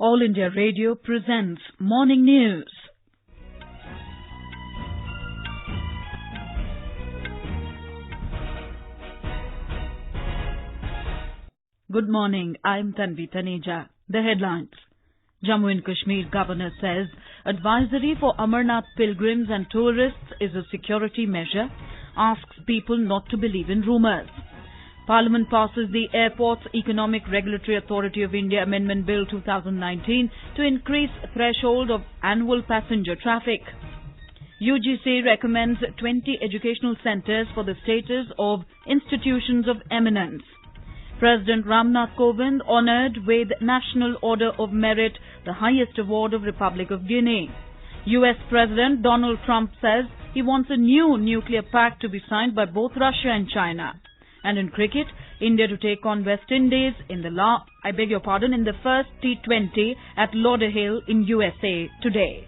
All India Radio presents Morning News. Good morning, I'm Tanvi Taneja. The headlines. Jammu and Kashmir Governor says advisory for Amarnath pilgrims and tourists is a security measure, asks people not to believe in rumours. Parliament passes the Airports Economic Regulatory Authority of India Amendment Bill 2019 to increase threshold of annual passenger traffic. UGC recommends 20 educational centres for the status of Institutions of Eminence. President Ram Nath Kovind honoured with National Order of Merit, the highest award of Republic of Guinea. US President Donald Trump says he wants a new nuclear pact to be signed by both Russia and China. And in cricket, India to take on West Indies in the first T20 at Lauderhill in USA today.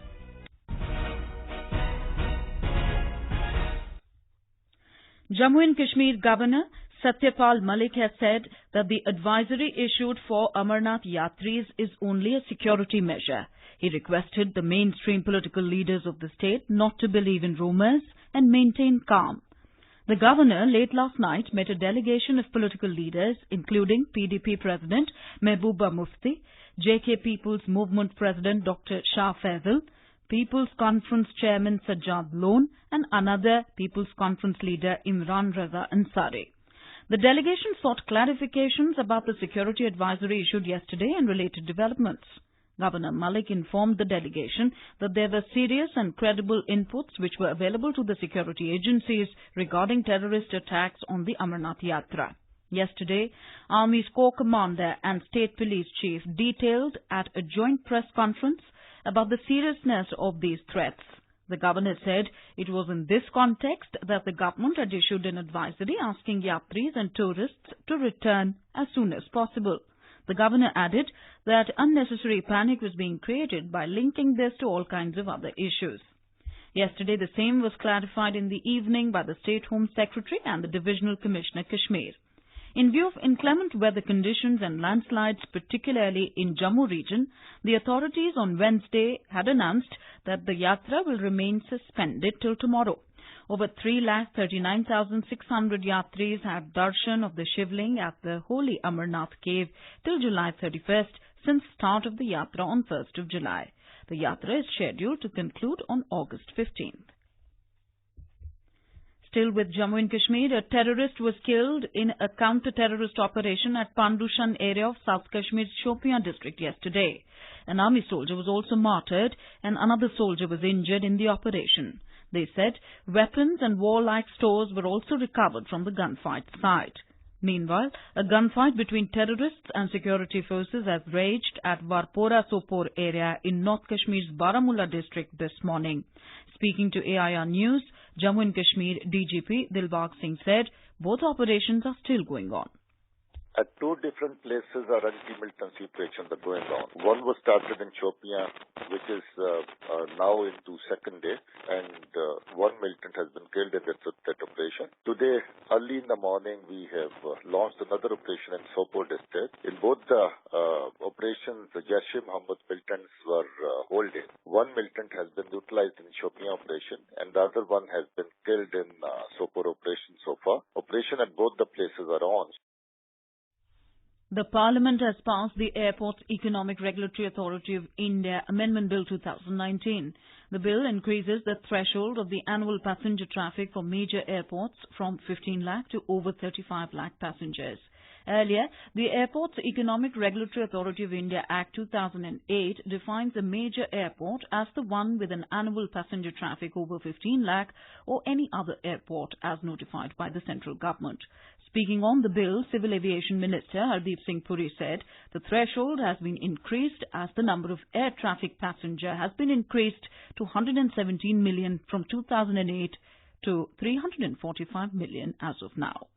Jammu and Kashmir Governor Satyapal Malik has said that the advisory issued for Amarnath Yatris is only a security measure. He requested the mainstream political leaders of the state not to believe in rumours and maintain calm. The governor late last night met a delegation of political leaders including PDP President Mehbooba Mufti, J&K People's Movement President Dr. Shah Faisal, People's Conference Chairman Sajjad Lone and another People's Conference leader Imran Raza Ansari. The delegation sought clarifications about the security advisory issued yesterday and related developments. Governor Malik informed the delegation that there were serious and credible inputs which were available to the security agencies regarding terrorist attacks on the Amarnath Yatra. Yesterday, Army's Corps Commander and State Police Chief detailed at a joint press conference about the seriousness of these threats. The governor said it was in this context that the government had issued an advisory asking yatris and tourists to return as soon as possible. The governor added that unnecessary panic was being created by linking this to all kinds of other issues. Yesterday, the same was clarified in the evening by the State Home Secretary and the Divisional Commissioner Kashmir. In view of inclement weather conditions and landslides, particularly in Jammu region, the authorities on Wednesday had announced that the yatra will remain suspended till tomorrow. Over 3,39,600 yatris had darshan of the Shivling at the holy Amarnath cave till July 31st since start of the yatra on 1st of July. The yatra is scheduled to conclude on August 15th. Still with Jammu and Kashmir, a terrorist was killed in a counter-terrorist operation at Pandushan area of South Kashmir's Shopian district yesterday. An army soldier was also martyred and another soldier was injured in the operation. They said weapons and warlike stores were also recovered from the gunfight site. Meanwhile, a gunfight between terrorists and security forces has raged at Varpora Sopore area in North Kashmir's Baramulla district this morning. Speaking to AIR News, Jammu and Kashmir DGP Dilbag Singh said both operations are still going on. At two different places, our anti-militancy operations are going on. One was started in Shopian, which is now into second day, and one militant has been killed in that operation. Today, early in the morning, we have launched another operation in Sopore district. In both the operations, the Jaish-e-Mohammed militants were holding. One militant has been utilized in Shopian operation, and the other one has been killed in Sopore operation so far. Operation at both the places are on. The Parliament has passed the Airports Economic Regulatory Authority of India Amendment Bill 2019. The bill increases the threshold of the annual passenger traffic for major airports from 15 lakh to over 35 lakh passengers. Earlier, the Airports Economic Regulatory Authority of India Act 2008 defines a major airport as the one with an annual passenger traffic over 15 lakh or any other airport as notified by the central government. Speaking on the bill, Civil Aviation Minister Hardeep Singh Puri said the threshold has been increased as the number of air traffic passenger has been increased to 117 million from 2008 to 345 million as of now.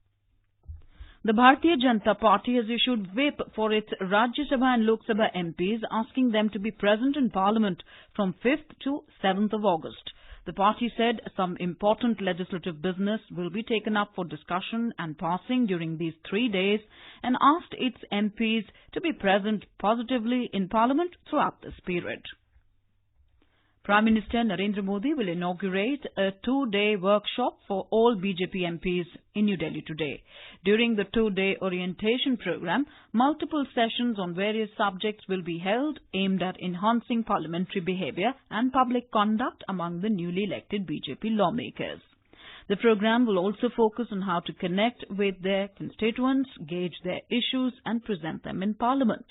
The Bharatiya Janata Party has issued whip for its Rajya Sabha and Lok Sabha MPs, asking them to be present in Parliament from 5th to 7th of August. The party said some important legislative business will be taken up for discussion and passing during these 3 days and asked its MPs to be present positively in Parliament throughout this period. Prime Minister Narendra Modi will inaugurate a 2-day workshop for all BJP MPs in New Delhi today. During the 2-day orientation program, multiple sessions on various subjects will be held aimed at enhancing parliamentary behaviour and public conduct among the newly elected BJP lawmakers. The program will also focus on how to connect with their constituents, gauge their issues and present them in Parliament.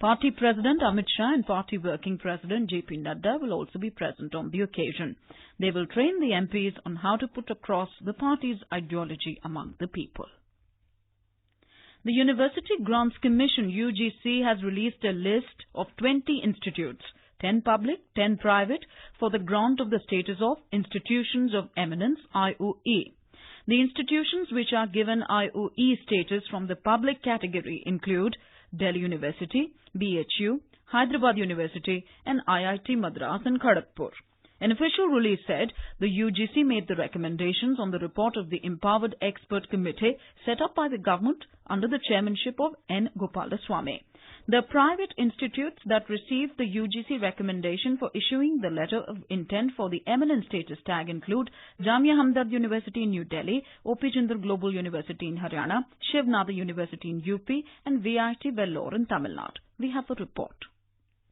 Party President Amit Shah and Party Working President J.P. Nadda will also be present on the occasion. They will train the MPs on how to put across the party's ideology among the people. The University Grants Commission UGC has released a list of 20 institutes, 10 public, 10 private, for the grant of the status of Institutions of Eminence IOE. The institutions which are given IOE status from the public category include Delhi University, BHU, Hyderabad University and IIT Madras and Kharagpur. An official release said the UGC made the recommendations on the report of the Empowered Expert Committee set up by the government under the chairmanship of N. Gopalaswamy. The private institutes that received the UGC recommendation for issuing the letter of intent for the eminent status tag include Jamia Hamdard University in New Delhi, O.P. Jindal Global University in Haryana, Shiv Nada University in UP and VIT Vellore in Tamil Nadu. We have a report.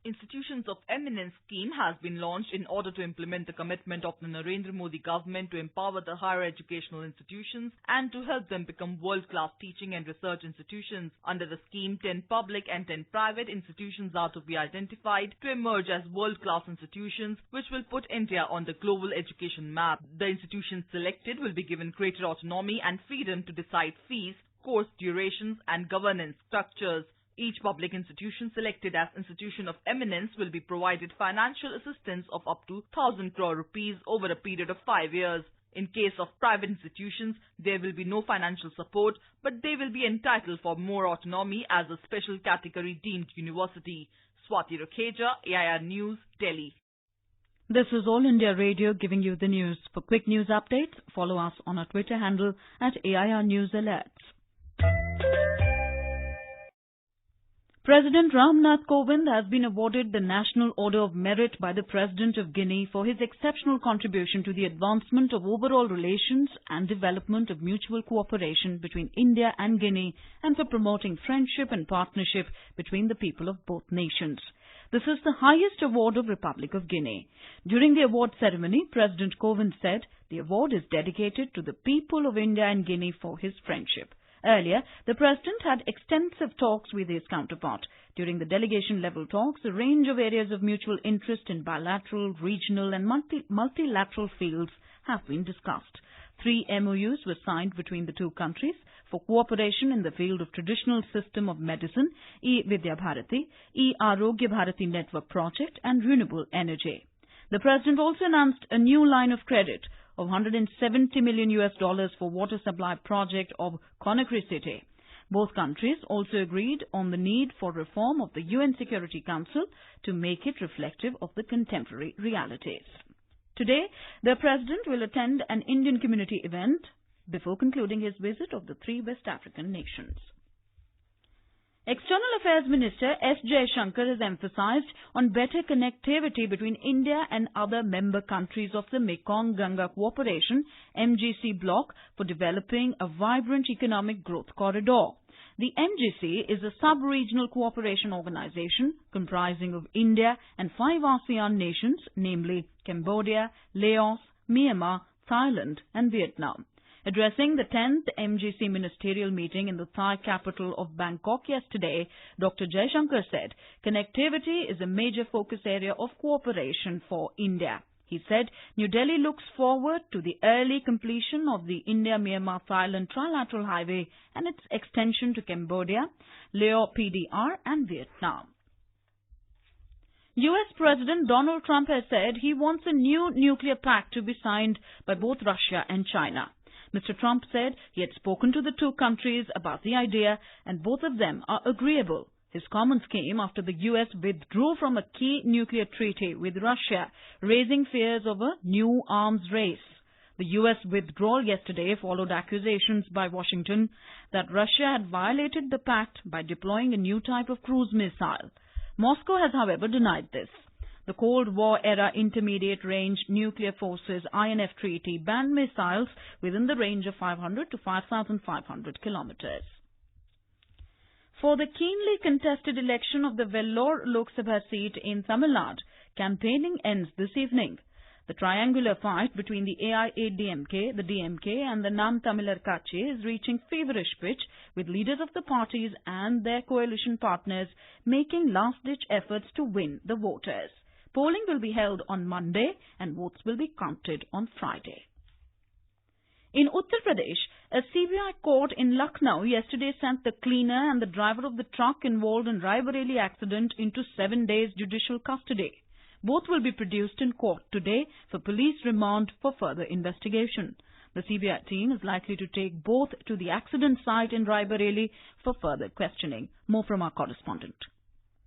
Institutions of Eminence scheme has been launched in order to implement the commitment of the Narendra Modi government to empower the higher educational institutions and to help them become world-class teaching and research institutions. Under the scheme, 10 public and 10 private institutions are to be identified to emerge as world-class institutions which will put India on the global education map. The institutions selected will be given greater autonomy and freedom to decide fees, course durations and governance structures. Each public institution selected as Institution of Eminence will be provided financial assistance of up to 1,000 crore rupees over a period of 5 years. In case of private institutions, there will be no financial support, but they will be entitled for more autonomy as a special category deemed university. Swati Rakheja, AIR News, Delhi. This is All India Radio giving you the news. For quick news updates, follow us on our Twitter handle at AIR News Alerts. President Ram Nath Kovind has been awarded the National Order of Merit by the President of Guinea for his exceptional contribution to the advancement of overall relations and development of mutual cooperation between India and Guinea and for promoting friendship and partnership between the people of both nations. This is the highest award of Republic of Guinea. During the award ceremony, President Kovind said the award is dedicated to the people of India and Guinea for his friendship. Earlier, the President had extensive talks with his counterpart. During the delegation-level talks, a range of areas of mutual interest in bilateral, regional and multilateral fields have been discussed. 3 MOUs were signed between the two countries for cooperation in the field of traditional system of medicine, E-Vidya Bharati, E-Arogya Bharati Network Project and renewable energy. The President also announced a new line of credit of $170 million for water supply project of Conakry City. Both countries also agreed on the need for reform of the UN Security Council to make it reflective of the contemporary realities. Today, the President will attend an Indian community event before concluding his visit of the 3 West African nations. External Affairs Minister S. Jaishankar has emphasized on better connectivity between India and other member countries of the Mekong-Ganga Cooperation MGC bloc for developing a vibrant economic growth corridor. The MGC is a sub-regional cooperation organization comprising of India and 5 ASEAN nations, namely Cambodia, Laos, Myanmar, Thailand and Vietnam. Addressing the 10th MGC ministerial meeting in the Thai capital of Bangkok yesterday, Dr. Jaishankar said connectivity is a major focus area of cooperation for India. He said New Delhi looks forward to the early completion of the India-Myanmar-Thailand trilateral highway and its extension to Cambodia, Laos PDR and Vietnam. U.S. President Donald Trump has said he wants a new nuclear pact to be signed by both Russia and China. Mr. Trump said he had spoken to the two countries about the idea and both of them are agreeable. His comments came after the U.S. withdrew from a key nuclear treaty with Russia, raising fears of a new arms race. The U.S. withdrawal yesterday followed accusations by Washington that Russia had violated the pact by deploying a new type of cruise missile. Moscow has, however, denied this. The Cold War-era Intermediate-Range Nuclear Forces INF Treaty banned missiles within the range of 500 to 5,500 kilometers. For the keenly contested election of the Vellore Lok Sabha seat in Tamil Nadu, campaigning ends this evening. The triangular fight between the AIADMK, the DMK and the Nam Tamilar Katchi is reaching feverish pitch, with leaders of the parties and their coalition partners making last-ditch efforts to win the voters. Polling will be held on Monday and votes will be counted on Friday. In Uttar Pradesh, a CBI court in Lucknow yesterday sent the cleaner and the driver of the truck involved in Raebareli accident into 7 days judicial custody. Both will be produced in court today for police remand for further investigation. The CBI team is likely to take both to the accident site in Raebareli for further questioning. More from our correspondent.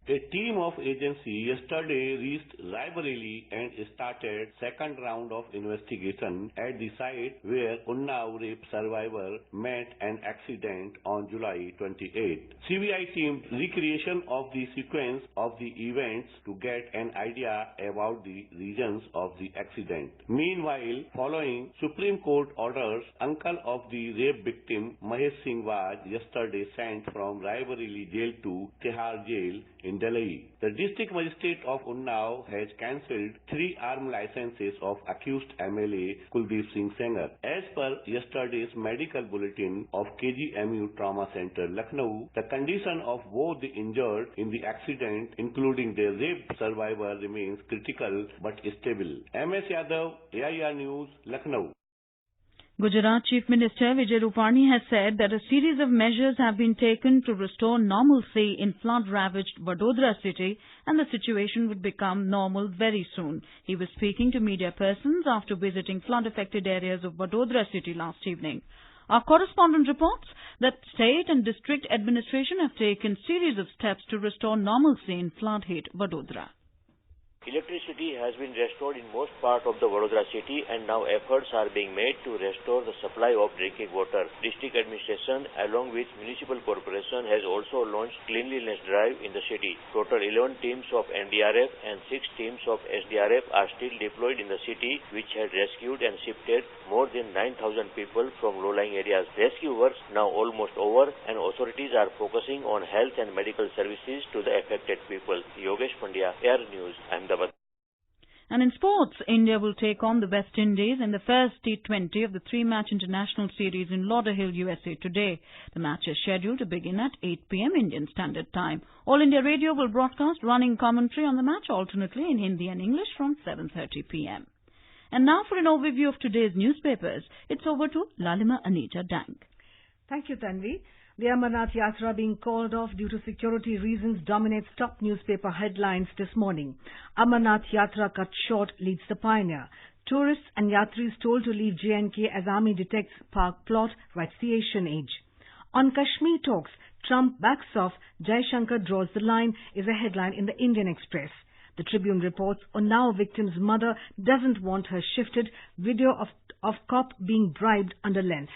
A team of agency yesterday reached Raebareli and started second round of investigation at the site where Unnao rape survivor met an accident on July 28. CBI team recreation of the sequence of the events to get an idea about the reasons of the accident. Meanwhile, following Supreme Court orders, uncle of the rape victim Mahesh Singh was yesterday sent from Raebareli jail to Tihar jail in Delhi. The district magistrate of Unnao has cancelled 3 arm licenses of accused MLA Kuldeep Singh Sengar. As per yesterday's medical bulletin of KGMU Trauma Center, Lucknow, the condition of both the injured in the accident, including the rape survivor, remains critical but stable. MS Yadav, AIR News, Lucknow. Gujarat Chief Minister Vijay Rupani has said that a series of measures have been taken to restore normalcy in flood-ravaged Vadodara city and the situation would become normal very soon. He was speaking to media persons after visiting flood-affected areas of Vadodara city last evening. Our correspondent reports that state and district administration have taken series of steps to restore normalcy in flood-hit Vadodara. Electricity has been restored in most part of the Vadodara city and now efforts are being made to restore the supply of drinking water. District administration along with municipal corporation has also launched cleanliness drive in the city. Total 11 teams of NDRF and 6 teams of SDRF are still deployed in the city, which had rescued and shifted more than 9,000 people from low-lying areas. Rescue works now almost over and authorities are focusing on health and medical services to the affected people. Yogesh Pandya, Air News, Ahmedabad. And in sports, India will take on the West Indies in the first T20 of the 3-match international series in Lauderhill, USA today. The match is scheduled to begin at 8 p.m. Indian Standard Time. All India Radio will broadcast running commentary on the match alternately in Hindi and English from 7:30 p.m. And now for an overview of today's newspapers, it's over to Lalima Anita Dang. Thank you, Tanvi. The Amarnath Yatra being called off due to security reasons dominates top newspaper headlines this morning. Amarnath Yatra cut short leads the Pioneer. Tourists and Yatris told to leave J&K as army detects park plot, writes the Asian Age. On Kashmir talks, Trump backs off, Jaishankar draws the line is a headline in the Indian Express. The Tribune reports Unnao victim's mother doesn't want her shifted, video of cop being bribed under lens.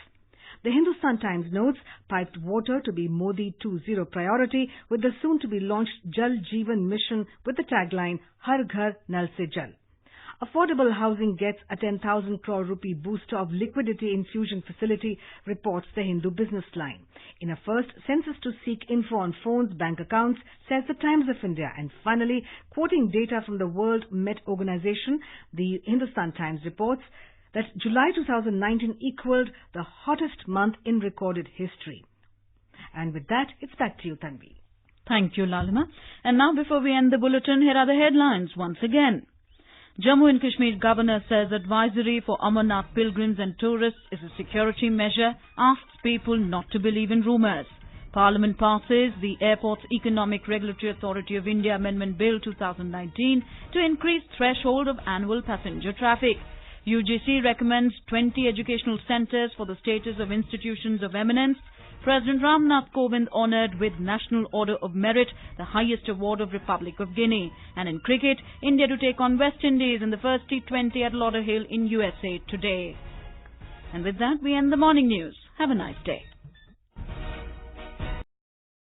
The Hindustan Times notes piped water to be Modi 2.0 priority with the soon-to-be-launched Jal Jeevan mission with the tagline Har Ghar Nal Se Jal. Affordable housing gets a 10,000 crore rupee booster of liquidity infusion facility, reports the Hindu Business Line. In a first census to seek info on phones, bank accounts, says the Times of India. And finally, quoting data from the World Met Organization, the Hindustan Times reports that July 2019 equaled the hottest month in recorded history. And with that, it's back to you, Tanvi. Thank you, Lalima. And now, before we end the bulletin, here are the headlines once again. Jammu and Kashmir Governor says advisory for Amarnath pilgrims and tourists is a security measure, asks people not to believe in rumours. Parliament passes the Airports Economic Regulatory Authority of India Amendment Bill 2019 to increase threshold of annual passenger traffic. UGC recommends 20 educational centres for the status of Institutions of Eminence. President Ram Nath Kovind honoured with National Order of Merit, the highest award of Republic of Guinea. And in cricket, India to take on West Indies in the first T20 at Lauderhill in USA today. And with that, we end the morning news. Have a nice day.